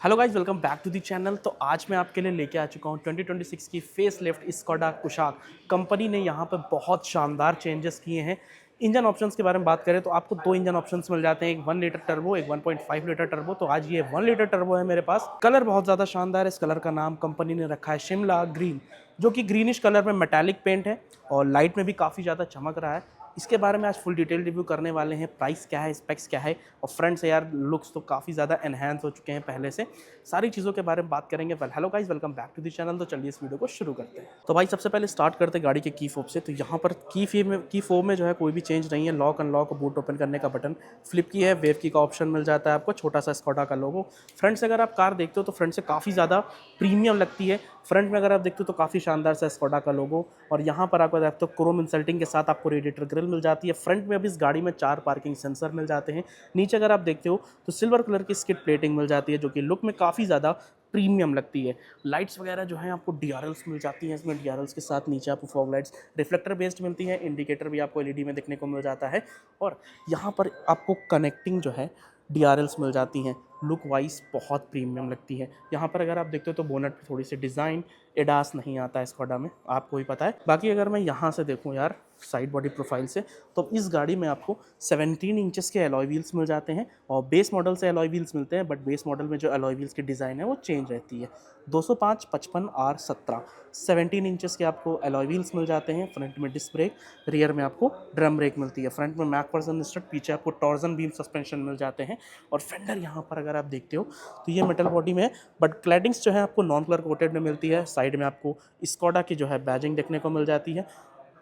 Hello guys, welcome back to the channel. तो आज मैं आपके लिए लेके आ चुका हूँ 2026 की face lift Skoda Kushaq. Company ने यहाँ पर बहुत शानदार चेंजेस किए हैं। इंजन ऑप्शंस के बारे में बात करें तो आपको दो इंजन ऑप्शंस मिल जाते हैं, एक 1 लीटर टर्बो, एक 1.5 लीटर टर्बो। तो आज ये 1 लीटर टर्बो है मेरे पास। कलर बहुत ज़्यादा शानदार है। इस कलर का नाम कंपनी ने रखा है शिमला ग्रीन, जो कि ग्रीनिश कलर में मेटालिक पेंट है और लाइट में भी काफ़ी ज़्यादा चमक रहा है। इसके बारे में आज फुल डिटेल रिव्यू करने वाले हैं। प्राइस क्या है, स्पेक्स क्या है, और फ्रंट से यार लुक्स तो काफ़ी ज़्यादा एनहांस हो चुके हैं पहले से। सारी चीज़ों के बारे में बात करेंगे। Well hello guys, welcome back to the channel. तो चलिए इस वीडियो को शुरू करते हैं। तो भाई सबसे पहले स्टार्ट करते हैं गाड़ी के की फोब से। तो यहाँ पर की फोब में जो है कोई भी चेंज नहीं है। लॉक अनलॉक, बूट ओपन करने का बटन फ्लिप की है, वेव की का ऑप्शन मिल जाता है आपको, छोटा सा स्कोडा का लोगो। फ्रंट से अगर आप कार देखते हो तो फ्रंट से काफ़ी ज़्यादा प्रीमियम लगती है। फ्रंट में अगर आप देखते हो तो काफ़ी शानदार सा स्कोडा का लोगो, और यहाँ पर आपको देखते हो क्रोम इंसल्टिंग के साथ आपको रेडिएटर ग्रिल मिल जाती है। फ्रंट में अब इस गाड़ी में 4 पार्किंग सेंसर मिल जाते हैं। नीचे अगर आप देखते हो तो सिल्वर कलर की स्किड प्लेटिंग मिल जाती है, जो कि लुक में काफ़ी ज़्यादा प्रीमियम लगती है। लाइट्स वगैरह जो है आपको डीआरएल्स मिल जाती हैं। इसमें डीआरएल्स के साथ नीचे आपको फॉग लाइट्स रिफ्लेक्टर बेस्ड मिलती है। इंडिकेटर भी आपको एलईडी में देखने को मिल जाता है, और यहाँ पर आपको कनेक्टिंग जो है डीआरएल्स मिल जाती हैं। लुक वाइज बहुत प्रीमियम लगती है। यहाँ पर अगर आप देखते हो तो बोनट पे थोड़ी सी डिज़ाइन, एडास नहीं आता है स्कोडा में, आपको ही पता है। बाकी अगर मैं यहाँ से देखूँ यार साइड बॉडी प्रोफाइल से, तो इस गाड़ी में आपको 17 इंचेस के अलॉय व्हील्स मिल जाते हैं, और बेस मॉडल से अलॉय व्हील्स मिलते हैं, बट बेस मॉडल में जो अलॉय व्हील्स की डिज़ाइन है वो चेंज रहती है। 205, 55, R17 17 इंचेस के आपको अलॉय व्हील्स मिल जाते हैं। फ्रंट में डिस्क ब्रेक, रियर में आपको ड्रम ब्रेक मिलती है। फ्रंट में मैकफर्सन स्टड, पीछे आपको टॉर्जन बीम सस्पेंशन मिल जाते हैं। और फेंडर यहाँ पर अगर आप देखते हो तो ये मेटल बॉडी में है, बट क्लैडिंग्स जो है आपको नॉन कलर कोटेड में मिलती है। साइड में आपको स्कोडा की जो है बैजिंग देखने को मिल जाती है।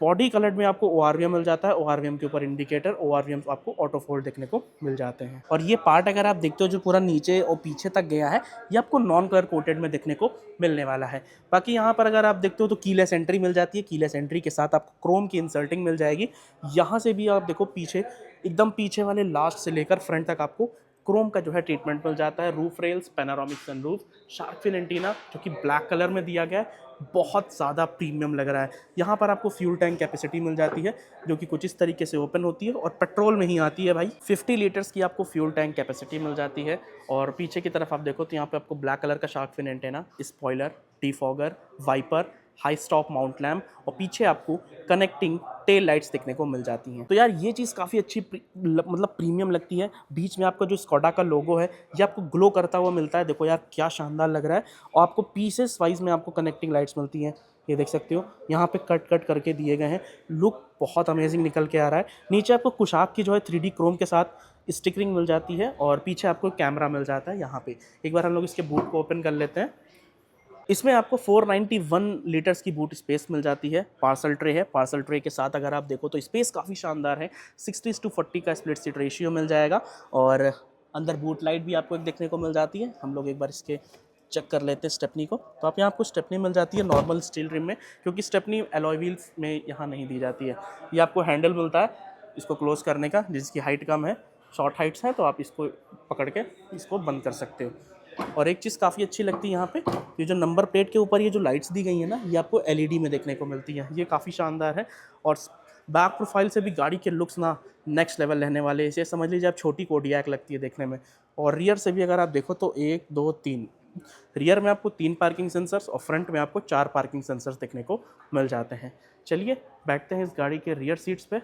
बॉडी कलर में आपको ओआरवीएम मिल जाता है। ओआरवीएम के ऊपर इंडिकेटर, ओआरवीएम आपको ऑटो फोल्ड देखने को मिल जाते हैं। और ये पार्ट अगर आप देखते हो जो पूरा नीचे और पीछे तक गया है, ये आपको नॉन कलर कोटेड में देखने को मिलने वाला है। बाकी यहाँ पर अगर आप देखते हो तो कीलेस एंट्री मिल जाती है। कीलेस एंट्री के साथ आपको क्रोम की इंसल्टिंग मिल जाएगी। यहाँ से भी आप देखो पीछे, एकदम पीछे वाले लास्ट से लेकर फ्रंट तक आपको क्रोम का जो है ट्रीटमेंट मिल जाता है। Roof rails, panoramic sunroof, shark fin antenna जो कि ब्लैक कलर में दिया गया है, बहुत ज़्यादा प्रीमियम लग रहा है। यहाँ पर आपको फ्यूल टैंक कैपेसिटी मिल जाती है, जो कि कुछ इस तरीके से ओपन होती है और पेट्रोल में ही आती है भाई। 50 लीटर्स की आपको फ्यूल टैंक कैपेसिटी मिल जाती है। और पीछे की तरफ आप देखो तो यहाँ पे आपको ब्लैक कलर का shark fin antenna, spoiler, defogger, wiper, high stop mount lamp, और पीछे आपको कनेक्टिंग टेल लाइट्स देखने को मिल जाती हैं। तो यार ये चीज़ काफ़ी अच्छी मतलब प्रीमियम लगती है। बीच में आपका जो स्कोडा का लोगो है ये आपको ग्लो करता हुआ मिलता है। देखो यार क्या शानदार लग रहा है। और आपको पीसेस वाइज में आपको कनेक्टिंग लाइट्स मिलती हैं, ये देख सकते हो यहाँ पे कट कट करके दिए गए हैं। लुक बहुत अमेजिंग निकल के आ रहा है। नीचे आपको कुशाक की जो है 3D क्रोम के साथ स्टिकरिंग मिल जाती है, और पीछे आपको कैमरा मिल जाता है। यहाँ पे एक बार हम लोग इसके बूट को ओपन कर लेते हैं। इसमें आपको 491 लीटर्स की बूट स्पेस मिल जाती है। पार्सल ट्रे है। पार्सल ट्रे के साथ अगर आप देखो तो स्पेस काफ़ी शानदार है। 60:40 का स्प्लिट सीट रेशियो मिल जाएगा, और अंदर बूट लाइट भी आपको एक देखने को मिल जाती है। हम लोग एक बार इसके चेक कर लेते हैं स्टेपनी को। तो आप यहाँ आपको स्टेपनी मिल जाती है नॉर्मल स्टील रिम में, क्योंकि स्टेपनी अलॉय व्हील्स में यहाँ नहीं दी जाती है। ये आपको हैंडल मिलता है इसको क्लोज करने का, जिसकी हाइट कम है, शॉर्ट हाइट्स हैं, तो आप इसको पकड़ के इसको बंद कर सकते हो। और एक चीज़ काफ़ी अच्छी लगती है यहाँ पे, ये जो नंबर प्लेट के ऊपर ये जो लाइट्स दी गई है ना, ये आपको एलईडी में देखने को मिलती है। ये काफ़ी शानदार है। और बैक प्रोफाइल से भी गाड़ी के लुक्स ना नेक्स्ट लेवल रहने वाले हैं। इसे समझ लीजिए आप छोटी कोडियाक लगती है देखने में। और रियर से भी अगर आप देखो तो 1 2 3, रियर में आपको 3 पार्किंग सेंसर्स और फ्रंट में आपको 4 पार्किंग सेंसर्स देखने को मिल जाते हैं। चलिए बैठते हैं इस गाड़ी के रियर सीट्स पे।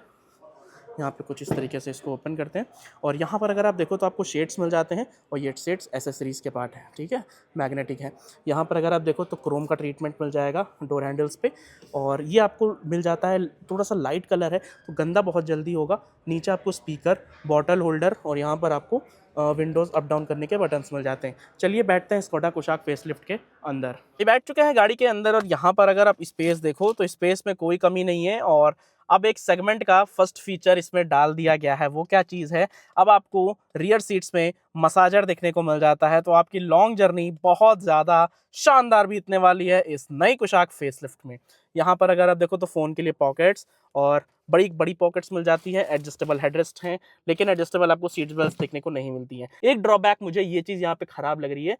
यहाँ पे कुछ इस तरीके से इसको ओपन करते हैं, और यहाँ पर अगर आप देखो तो आपको शेड्स मिल जाते हैं, और ये शेड्स एसेसरीज़ के पार्ट हैं, ठीक है, मैग्नेटिक है। यहाँ पर अगर आप देखो तो क्रोम का ट्रीटमेंट मिल जाएगा डोर हैंडल्स पे, और ये आपको मिल जाता है थोड़ा सा लाइट कलर है तो गंदा बहुत जल्दी होगा। नीचे आपको स्पीकर, बॉटल होल्डर, और यहाँ पर आपको विंडोज़ अप डाउन करने के बटन्स मिल जाते हैं। चलिए बैठते हैं स्कोडा कुशाक फेसलिफ्ट के अंदर। ये बैठ चुके हैं गाड़ी के अंदर, और यहाँ पर अगर आप स्पेस देखो तो स्पेस में कोई कमी नहीं है। और अब एक सेगमेंट का फर्स्ट फीचर इसमें डाल दिया गया है। वो क्या चीज़ है, अब आपको रियर सीट्स में मसाजर देखने को मिल जाता है। तो आपकी लॉन्ग जर्नी बहुत ज़्यादा शानदार बीतने वाली है इस नई कुशाक फेसलिफ्ट में। यहाँ पर अगर आप देखो तो फ़ोन के लिए पॉकेट्स और बड़ी बड़ी पॉकेट्स मिल जाती है। एडजस्टेबल हेडरेस्ट हैं, लेकिन एडजस्टेबल आपको सीट बेल्ट देखने को नहीं मिलती है। एक ड्रॉबैक मुझे ये चीज़ यहाँ पे ख़राब लग रही है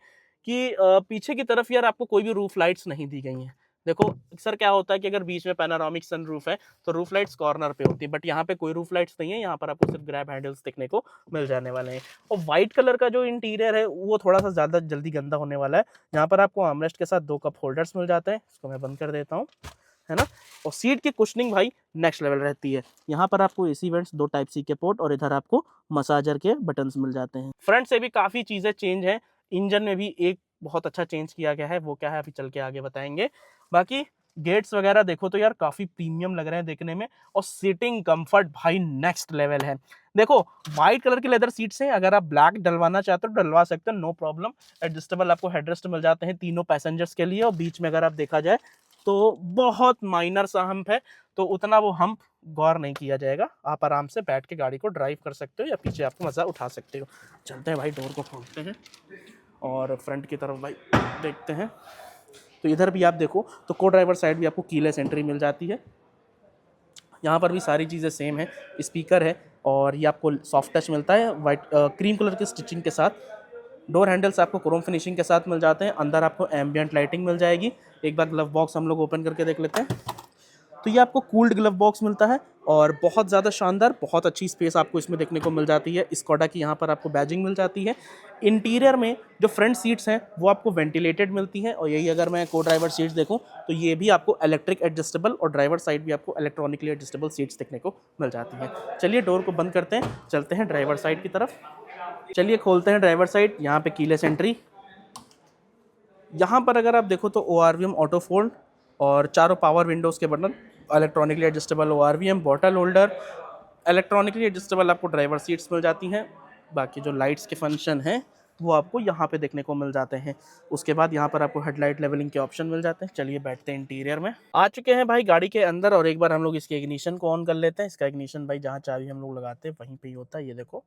कि पीछे की तरफ यार आपको कोई भी रूफ लाइट्स नहीं दी गई हैं। देखो अक्सर क्या होता है कि अगर बीच में पैनोरामिक सनरूफ है तो रूफ लाइट्स कॉर्नर पे होती है, बट यहाँ पे कोई रूफ लाइट्स नहीं है, यहाँ पर आपको सिर्फ ग्रैब हैंडल्स देखने को मिल जाने वाले हैं। और व्हाइट कलर का जो इंटीरियर है वो थोड़ा सा ज़्यादा जल्दी गंदा होने वाला है। यहाँ पर आपको आर्मरेस्ट के साथ 2 कप होल्डर्स मिल जाते हैं, इसको मैं बंद कर देता हूँ, है ना। और सीट की कुशनिंग भाई नेक्स्ट लेवल रहती है। यहाँ पर आपको एसी वेंट्स, 2 टाइप सी के पोर्ट और इधर आपको मसाजर के बटन्स मिल जाते हैं। फ्रंट से भी काफ़ी चीज़ें चेंज हैं। इंजन में भी एक बहुत अच्छा चेंज किया गया है, वो क्या है अभी चल के आगे बताएंगे। बाकी गेट्स वगैरह देखो तो यार काफ़ी प्रीमियम लग रहे हैं देखने में, और सीटिंग कंफर्ट भाई नेक्स्ट लेवल है। देखो व्हाइट कलर की लेदर सीट्स हैं, अगर आप ब्लैक डलवाना चाहते हो डलवा सकते हो, नो प्रॉब्लम। एडजस्टेबल आपको हेडरेस्ट मिल जाते हैं तीनों पैसेंजर्स के लिए, और बीच में अगर आप देखा जाए तो बहुत माइनर सा हम्प है, तो उतना वो हम्प गौर नहीं किया जाएगा। आप आराम से बैठ के गाड़ी को ड्राइव कर सकते हो या पीछे आपको मज़ा उठा सकते हो। चलते हैं भाई, डोर को खोलते हैं और फ्रंट की तरफ भाई देखते हैं। तो इधर भी आप देखो तो को ड्राइवर साइड भी आपको कीलेस एंट्री मिल जाती है। यहाँ पर भी सारी चीज़ें सेम है, स्पीकर है और ये आपको सॉफ्ट टच मिलता है वाइट क्रीम कलर की स्टिचिंग के साथ। डोर हैंडल्स आपको क्रोम फिनिशिंग के साथ मिल जाते हैं। अंदर आपको एम्बियंट लाइटिंग मिल जाएगी। एक बार ग्लव बॉक्स हम लोग ओपन करके देख लेते हैं। तो ये आपको कूल्ड ग्लव बॉक्स मिलता है और बहुत ज़्यादा शानदार, बहुत अच्छी स्पेस आपको इसमें देखने को मिल जाती है। स्कोडा की यहाँ पर आपको बैजिंग मिल जाती है। इंटीरियर में जो फ्रंट सीट्स हैं वो आपको वेंटिलेटेड मिलती हैं, और यही अगर मैं को ड्राइवर सीट्स देखूँ तो ये भी आपको इलेक्ट्रिक एडजस्टेबल और ड्राइवर साइड भी आपको इलेक्ट्रॉनिकली एडजस्टेबल सीट्स देखने को मिल जाती हैं। चलिए डोर को बंद करते हैं, चलते हैं ड्राइवर साइड की तरफ। चलिए खोलते हैं ड्राइवर साइड। यहाँ पे कीलेस एंट्री। यहाँ पर अगर आप देखो तो ORVM ऑटो फोल्ड और चारों पावर विंडोज़ के button, electronically adjustable ORVM bottle holder, electronically adjustable आपको ड्राइवर सीट्स मिल जाती हैं। बाकी जो लाइट्स के फंक्शन हैं वो आपको यहाँ पे देखने को मिल जाते हैं। उसके बाद यहाँ पर आपको हेडलाइट लेवलिंग के ऑप्शन मिल जाते हैं। चलिए बैठते हैं इंटीरियर में। आ चुके हैं भाई गाड़ी के अंदर, और एक बार हम लोग इसके इग्निशन को ऑन कर लेते हैं। इसका इग्निशन भाई जहाँ चाबी हम लोग लगाते हैं वहीं पर ही होता है, ये देखो।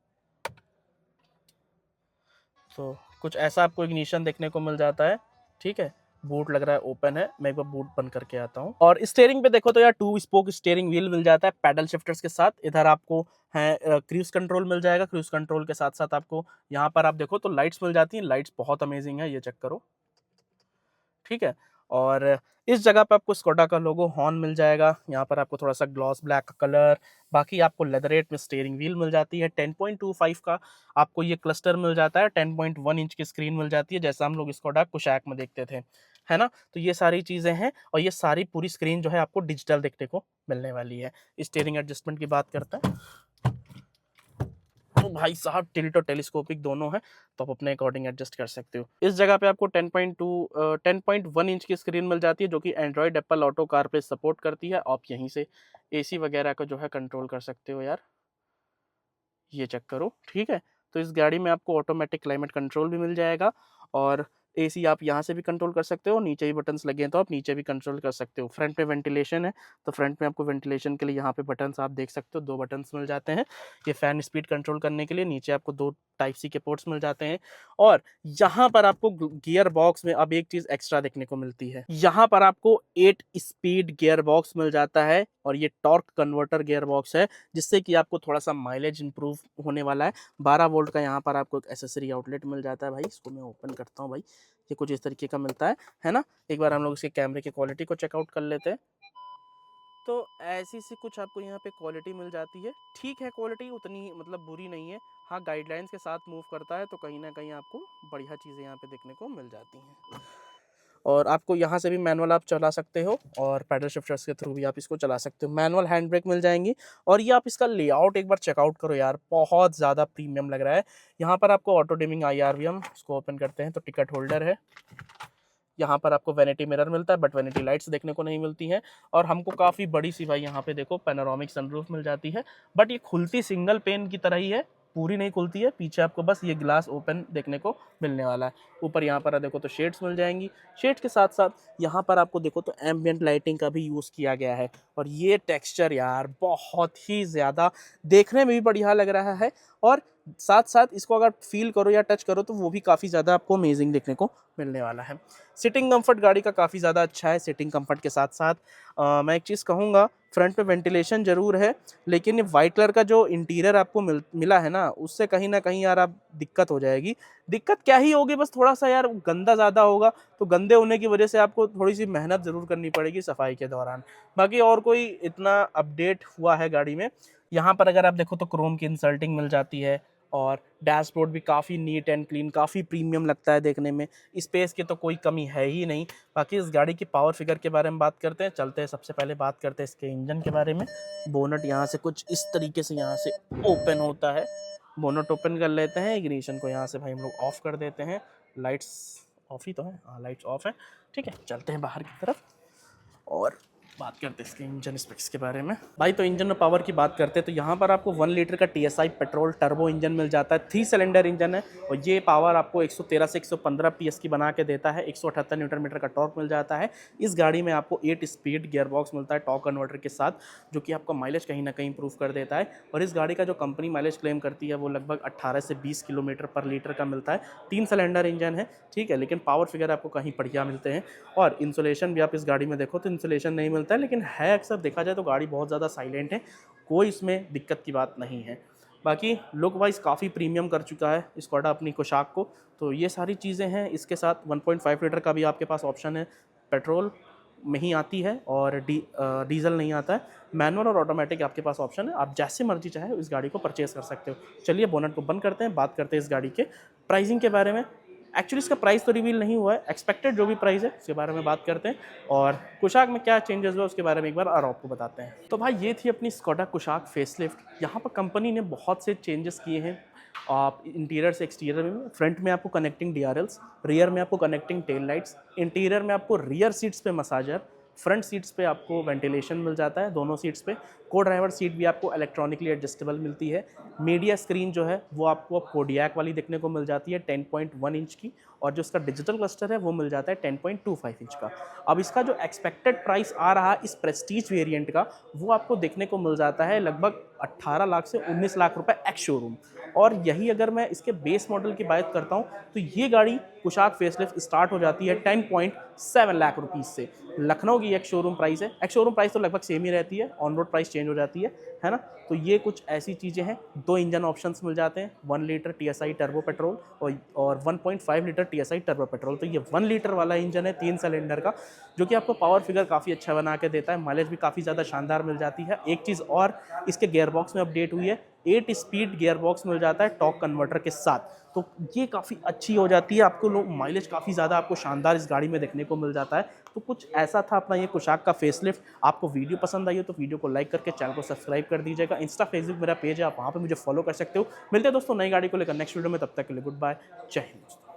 तो कुछ ऐसा आपको इग्निशन देखने को मिल जाता है, ठीक है। बूट लग रहा है ओपन है, मैं एक बार बूट बंद करके आता हूँ। और स्टीयरिंग पे देखो तो यार 2 स्पोक स्टीयरिंग व्हील मिल जाता है पैडल शिफ्टर्स के साथ। इधर आपको है क्रूज कंट्रोल मिल जाएगा। क्रूज कंट्रोल के साथ साथ आपको यहाँ पर आप देखो तो लाइट्स मिल जाती हैं। लाइट्स बहुत अमेजिंग है, ये चेक करो, ठीक है। और इस जगह पे आपको स्कोडा का लोगो हॉर्न मिल जाएगा। यहाँ पर आपको थोड़ा सा ग्लॉस ब्लैक का कलर। बाकी आपको लेदरेट में स्टीयरिंग व्हील मिल जाती है। 10.25 का आपको ये क्लस्टर मिल जाता है। 10.1 इंच की स्क्रीन मिल जाती है, जैसा हम लोग स्कोडा कुशैक में देखते थे, है ना। तो ये सारी चीज़ें हैं, और ये सारी पूरी स्क्रीन जो है आपको डिजिटल देखने को मिलने वाली है। स्टीयरिंग एडजस्टमेंट की बात करते हैं तो भाई साहब टिल्ट और टेलीस्कोपिक दोनों है, तो आप अपने अकॉर्डिंग एडजस्ट कर सकते हो। इस जगह पे आपको 10.1 इंच की स्क्रीन मिल जाती है, जो कि एंड्रॉयड एप्पल ऑटो कार पे सपोर्ट करती है। आप यहीं से एसी वगैरह को जो है कंट्रोल कर सकते हो यार, ये चेक करो, ठीक है। तो इस गाड़ी में आपको ऑटोमेटिक क्लाइमेट कंट्रोल भी मिल जाएगा, और एसी आप यहाँ से भी कंट्रोल कर सकते हो। नीचे ही बटन्स लगे हैं तो आप नीचे भी कंट्रोल कर सकते हो। फ्रंट में वेंटिलेशन है, तो फ्रंट में आपको वेंटिलेशन के लिए यहाँ पे बटन्स आप देख सकते हो, 2 बटन्स मिल जाते हैं। ये फैन स्पीड कंट्रोल करने के लिए। नीचे आपको 2 टाइप सी के पोर्ट्स मिल जाते हैं। और यहाँ पर आपको गियर बॉक्स में अब एक चीज़ एक्स्ट्रा देखने को मिलती है। यहाँ पर आपको 8 स्पीड गियर बॉक्स मिल जाता है, और ये टॉर्क कन्वर्टर गियर बॉक्स है, जिससे कि आपको थोड़ा सा माइलेज इंप्रूव होने वाला है। 12 वोल्ट का यहाँ पर आपको एक एसेसरी आउटलेट मिल जाता है भाई। इसको मैं ओपन करता हूँ भाई, ये कुछ इस तरीके का मिलता है ना। एक बार हम लोग इसके कैमरे की क्वालिटी को चेकआउट कर लेते हैं। तो ऐसी सी कुछ आपको यहाँ पे क्वालिटी मिल जाती है। ठीक है, क्वालिटी उतनी मतलब बुरी नहीं है। हाँ, गाइडलाइंस के साथ मूव करता है, तो कहीं ना कहीं आपको बढ़िया चीज़ें यहाँ पे देखने को मिल जाती हैं। और आपको यहाँ से भी मैनुअल आप चला सकते हो, और पैडल शिफ्टर्स के थ्रू भी आप इसको चला सकते हो। मैनुअल हैंड ब्रेक मिल जाएंगी। और ये आप इसका लेआउट एक बार चेकआउट करो यार, बहुत ज़्यादा प्रीमियम लग रहा है। यहाँ पर आपको ऑटो डिमिंग IRVM, इसको ओपन करते हैं तो टिकट होल्डर है। यहाँ पर आपको वैनिटी मिरर मिलता है, बट वैनिटी लाइट्स देखने को नहीं मिलती हैं। और हमको काफ़ी बड़ी सी भाई यहाँ पे देखो पैनोरामिक सनरूफ मिल जाती है, बट ये खुलती सिंगल पेन की तरह ही है, पूरी नहीं खुलती है। पीछे आपको बस ये ग्लास ओपन देखने को मिलने वाला है। ऊपर यहाँ पर देखो तो शेड्स मिल जाएंगी। शेड्स के साथ साथ यहाँ पर आपको देखो तो एम्बियंट लाइटिंग का भी यूज़ किया गया है। और ये टेक्सचर यार बहुत ही ज़्यादा देखने में भी बढ़िया लग रहा है, और साथ साथ इसको अगर फील करो या टच करो तो वो भी काफ़ी ज़्यादा आपको अमेजिंग देखने को मिलने वाला है। सिटिंग कंफर्ट गाड़ी का काफ़ी ज़्यादा अच्छा है। सिटिंग कंफर्ट के साथ साथ मैं एक चीज़ कहूँगा, फ्रंट में वेंटिलेशन ज़रूर है, लेकिन ये वाइट कलर का जो इंटीरियर आपको मिला है ना, उससे कहीं न कहीं यार आप दिक्कत हो जाएगी। दिक्कत क्या ही होगी, बस थोड़ा-सा यार गंदा ज़्यादा होगा, तो गंदे होने की वजह से आपको थोड़ी-सी मेहनत ज़रूर करनी पड़ेगी सफाई के दौरान। बाकी और कोई इतना अपडेट हुआ है गाड़ी में। यहाँ पर अगर आप देखो तो क्रोम की इंसल्टिंग मिल जाती है, और डैशबोर्ड भी काफ़ी नीट एंड क्लीन, काफ़ी प्रीमियम लगता है देखने में। स्पेस की तो कोई कमी है ही नहीं। बाकी इस गाड़ी की पावर फिगर के बारे में बात करते हैं, चलते हैं सबसे पहले बात करते हैं इसके इंजन के बारे में। बोनट यहाँ से कुछ इस तरीके से यहाँ से ओपन होता है। बोनट ओपन कर लेते हैं, इग्निशन को यहाँ से भाई हम लोग ऑफ कर देते हैं। लाइट्स ऑफ ही तो है, हाँ लाइट्स ऑफ है। ठीक है, चलते हैं बाहर की तरफ और बात करते हैं इसके इंजन स्पेक्स के बारे में। भाई तो इंजन और पावर की बात करते हैं तो यहाँ पर आपको 1 लीटर का TSI पेट्रोल टर्बो इंजन मिल जाता है। 3 सिलेंडर इंजन है और ये पावर आपको 113 से 115 PS की बना के देता है। 178 न्यूटन मीटर का टॉर्क मिल जाता है। इस गाड़ी में आपको 8 स्पीड गियर बॉक्स मिलता है टॉर्क कन्वर्टर के साथ, जो कि आपका माइलेज कहीं ना कहीं इंप्रूव कर देता है। और इस गाड़ी का जो कंपनी माइलेज क्लेम करती है वो लगभग 18 से 20 किलोमीटर पर लीटर का मिलता है। 3 सिलेंडर इंजन है, ठीक है, लेकिन पावर फिगर आपको कहीं बढ़िया मिलते हैं। और इंसुलेशन भी आप इस गाड़ी में देखो तो इंसुलेशन नहीं मिलता है, लेकिन है अक्सर देखा जाए तो गाड़ी बहुत ज़्यादा साइलेंट है, कोई इसमें दिक्कत की बात नहीं है। बाकी लुक वाइज काफ़ी प्रीमियम कर चुका है स्कोडा अपनी कुशाक को। तो ये सारी चीज़ें हैं। इसके साथ 1.5 लीटर का भी आपके पास ऑप्शन है, पेट्रोल में ही आती है और डीजल नहीं आता है। मैनुअल और ऑटोमेटिक आपके पास ऑप्शन है, आप जैसे मर्जी चाहे इस गाड़ी को परचेज़ कर सकते हो। चलिए बोनट को बंद करते हैं, बात करते हैं इस गाड़ी के प्राइसिंग के बारे में। एक्चुअली इसका प्राइस तो रिवील नहीं हुआ है, एक्सपेक्टेड जो भी प्राइस है उसके बारे में बात करते हैं, और कुशाक में क्या चेंजेस हुआ उसके बारे में एक बार और आपको बताते हैं। तो भाई ये थी अपनी स्कोडा कुशाक फेसलिफ्ट। यहाँ पर कंपनी ने बहुत से चेंजेस किए हैं। आप इंटीरियर से एक्सटीरियर में, फ्रंट में आपको कनेक्टिंग DRLs, रियर में आपको कनेक्टिंग टेल लाइट्स, इंटीरियर में आपको रियर सीट्स पे मसाजर, फ्रंट सीट्स पे आपको वेंटिलेशन मिल जाता है दोनों सीट्स पे। को ड्राइवर सीट भी आपको इलेक्ट्रॉनिकली एडजस्टेबल मिलती है। मीडिया स्क्रीन जो है वो आपको कोडियक वाली देखने को मिल जाती है 10.1 इंच की, और जो इसका डिजिटल क्लस्टर है वो मिल जाता है 10.25 इंच का। अब इसका जो एक्सपेक्टेड प्राइस आ रहा है इस प्रेस्टीज वेरिएंट का, वो आपको देखने को मिल जाता है लगभग 18 लाख से 19 लाख रुपए एक्स शोरूम। और यही अगर मैं इसके बेस मॉडल की बात करता हूँ तो ये गाड़ी कुशाक फेसलिफ्ट स्टार्ट हो जाती है 10.7 लाख रुपीज़ से। लखनऊ की एक्स शोरूम प्राइस है, एक्स शोरूम प्राइस तो लगभग सेम ही रहती है, ऑन रोड प्राइस चेंज हो जाती है ना। तो ये कुछ ऐसी चीज़ें हैं। 2 इंजन ऑप्शंस मिल जाते हैं, 1 लीटर TSI टर्बो पेट्रोल और 1.5 लीटर TSI टर्बो पेट्रोल। तो ये 1 लीटर वाला इंजन है 3 सिलेंडर का, जो कि आपको पावर फिगर काफ़ी अच्छा बना के देता है, माइलेज भी काफ़ी ज़्यादा शानदार मिल जाती है। एक चीज़ और, इसके गियर बॉक्स में अपडेट हुई है, 8 स्पीड गियर बॉक्स मिल जाता है टॉर्क कन्वर्टर के साथ। तो ये काफ़ी अच्छी हो जाती है, आपको लोग माइलेज काफ़ी ज़्यादा आपको शानदार इस गाड़ी में देखने को मिल जाता है। तो कुछ ऐसा था अपना ये कुशाक का फेसलिफ्ट। आपको वीडियो पसंद आई हो तो वीडियो को लाइक करके चैनल को सब्सक्राइब कर दीजिएगा। इंस्टा फेसबुक मेरा पेज है, आप वहाँ पे मुझे फॉलो कर सकते हो। मिलते हैं दोस्तों नई गाड़ी को लेकर नेक्स्ट वीडियो में, तब तक के लिए गुड बाय, जय हिंद दोस्तों।